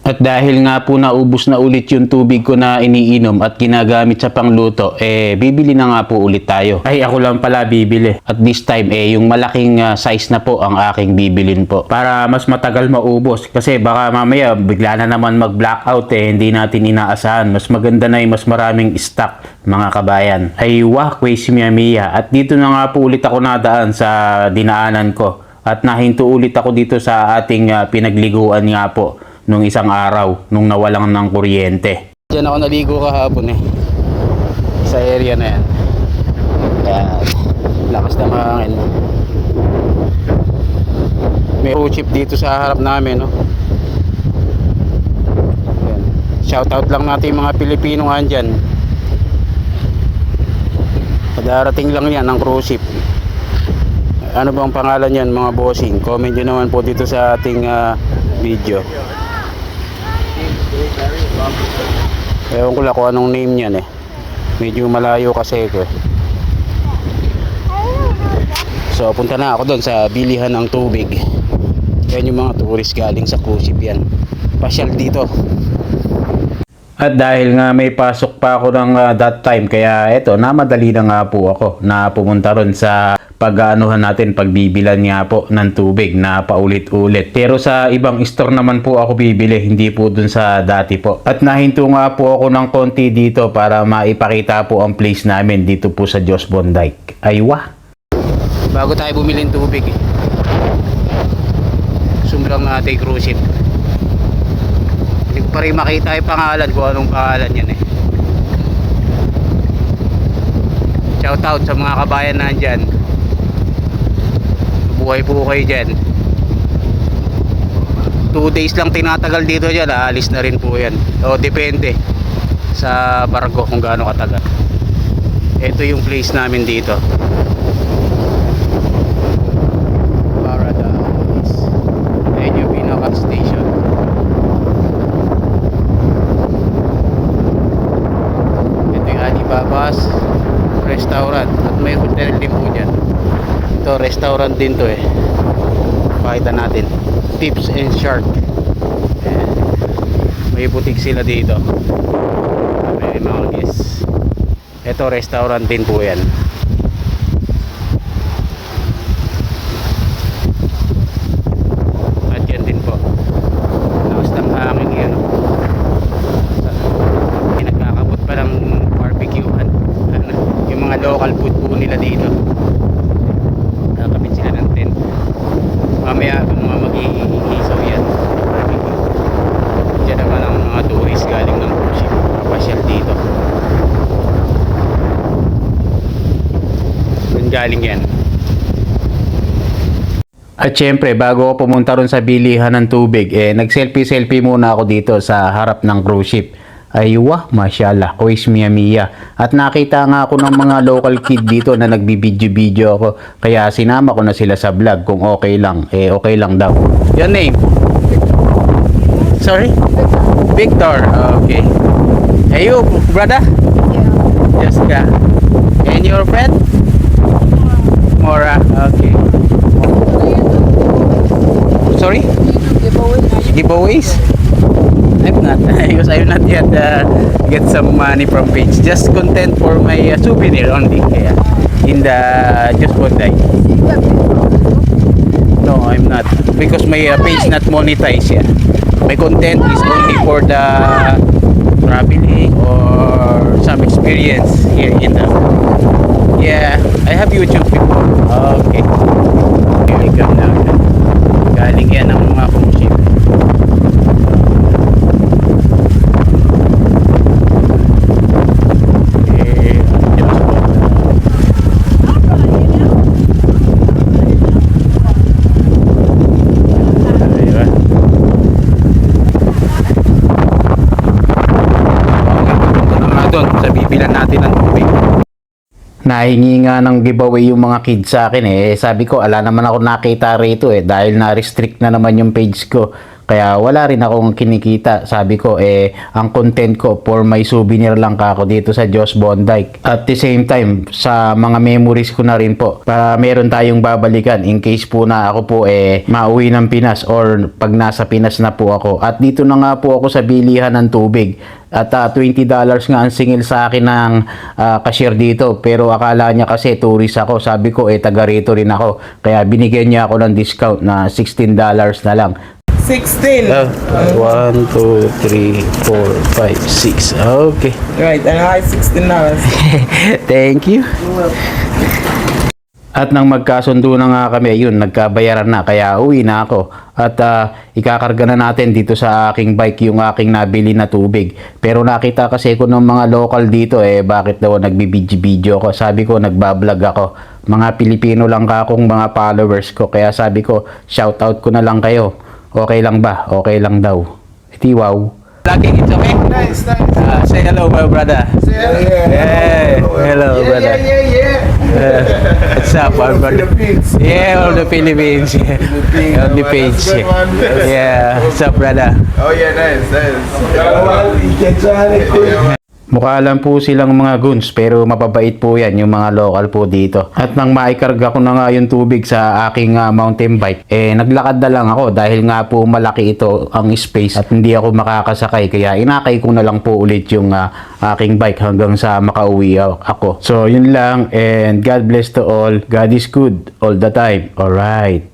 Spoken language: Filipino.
At dahil nga po naubos na ulit yung tubig ko na iniinom at ginagamit sa pangluto, bibili na nga po ulit tayo. Ay, ako lang pala bibili. At this time, yung malaking size na po ang aking bibilin po. Para mas matagal maubos. Kasi baka mamaya bigla na naman mag-blackout hindi natin inaasahan. Mas maganda na yung mas maraming stock, mga kabayan. Ay, wah, kwesi miya. At dito na nga po ulit ako nadaan sa dinaanan ko. At nahinto ulit ako dito sa ating pinagliguan nga po nung isang araw, nung nawalan ng kuryente. Diyan ako naligo kahapon sa area na yan. Kaya, lakas ng hangin. May cruise ship dito sa harap namin, no? Ayan. Shoutout lang natin yung mga Pilipino nga dyan. Darating lang yan ang cruise ship. Ano bang pangalan yan, mga bossing? Comment nyo naman po dito sa ating video. Ewan ko lang kung anong name niyan medyo malayo kasi ko So punta na ako doon sa bilihan ng tubig. Yan yung mga tourist galing sa cruise ship yan. Pasyal dito. At dahil nga may pasok pa ako ng that time, kaya eto, namadali na nga po ako na pumunta ron sa pag-aanuhan natin, pagbibilan nga po ng tubig na paulit-ulit. Pero sa ibang store naman po ako bibili, hindi po dun sa dati po. At nahinto nga po ako ng konti dito para maipakita po ang place namin dito po sa Diyos Bonday. Aywa! Bago tayo bumili ng tubig, sumbrang natin cruise ship. Hindi ko pa rin makita yung pangalan, kung anong pangalan yan Shoutout sa mga kabayan na dyan. Buhay po kayo dyan. 2 days lang tinatagal dito dyan, aalis na rin po yan. O depende sa barko kung gaano katagal. Ito yung place namin dito, Paradise. Ayan yung pinaka station. Ito yung Alibaba's restaurant at may hotel din po dyan. Ito restaurant din to pakita natin, Tips and Shark. May butik sila dito, may mga guests. Ito restaurant din po yan. At yan din po, lakas ng hangin yan. Nagkakabot pa ng barbecuehan. Yung mga local food po nila dito. Kakabit sila ng tent. Mamaya mga mag-iisaw yan. Diyan naman ang mga tourist galing ng cruise ship, pasyal dito. Doon galing yan. At syempre, bago ako pumunta ron sa bilihan ng tubig, nag-selfie muna ako dito sa harap ng cruise ship. Ay wah, mashallah, kuis miya. At nakita nga ako ng mga local kid dito na nagbibideo ako. Kaya sinama ko na sila sa vlog kung okay lang. Okay lang daw. Your name? Sorry? Victor. Okay. Hey you, brother? Yeah. Jessica. And your friend? Mora. Okay. Sorry? Giveaways? I'm not, because I'm not yet get some money from page. Just content for my souvenir only. Kaya in the Just Bonday. No, I'm not, because my page not monetized yet. My content is only for the traveling or some experience here in the. Yeah, I have YouTube before. Okay. Here we come now. Galing yan ang mga cruise ship. Sa bibilan natin ng tubig. Nahingi nga ng giveaway yung mga kids sa akin Sabi ko, ala naman ako nakita rito dahil na-restrict na naman yung page ko. Kaya wala rin akong kinikita. Sabi ko, ang content ko for my souvenir lang ako dito sa Josh Bondyke. At the same time, sa mga memories ko na rin po, para meron tayong babalikan in case po na ako po mauwi ng Pinas or pag nasa Pinas na po ako. At dito na nga po ako sa bilihan ng tubig. At $20 nga ang singil sa akin ng cashier dito. Pero akala niya kasi tourist ako. Sabi ko, taga rito rin ako. Kaya binigyan niya ako ng discount na $16 na lang. 16. 1, 2, 3, 4, 5, 6. Okay. Right, and I $16. Thank you. At nang magkasundo na nga kami, yun, nagkabayaran na, kaya uwi na ako. At ikakarga na natin dito sa aking bike yung aking nabili na tubig. Pero nakita kasi ko ng mga local dito, bakit daw nagbibidyo ko. Sabi ko, nagbablog ako. Mga Pilipino lang akong mga followers ko. Kaya sabi ko, shoutout ko na lang kayo. Okay lang ba? Okay lang daw. Iti wow. Vlogging, it's okay? Nice. Say hello, my brother. Hey, hello, brother. What's up, our brother? Philippines. Yeah, all the Philippines. On the page. Yeah, what's up, brother? Oh yeah, nice. Mukha lang po silang mga goons pero mababait po yan yung mga local po dito. At nang maikarga ko na nga yung tubig sa aking mountain bike, naglakad na lang ako dahil nga po malaki ito ang space at hindi ako makakasakay. Kaya inakay ko na lang po ulit yung aking bike hanggang sa makauwi ako. So yun lang, and God bless to all. God is good all the time. Alright.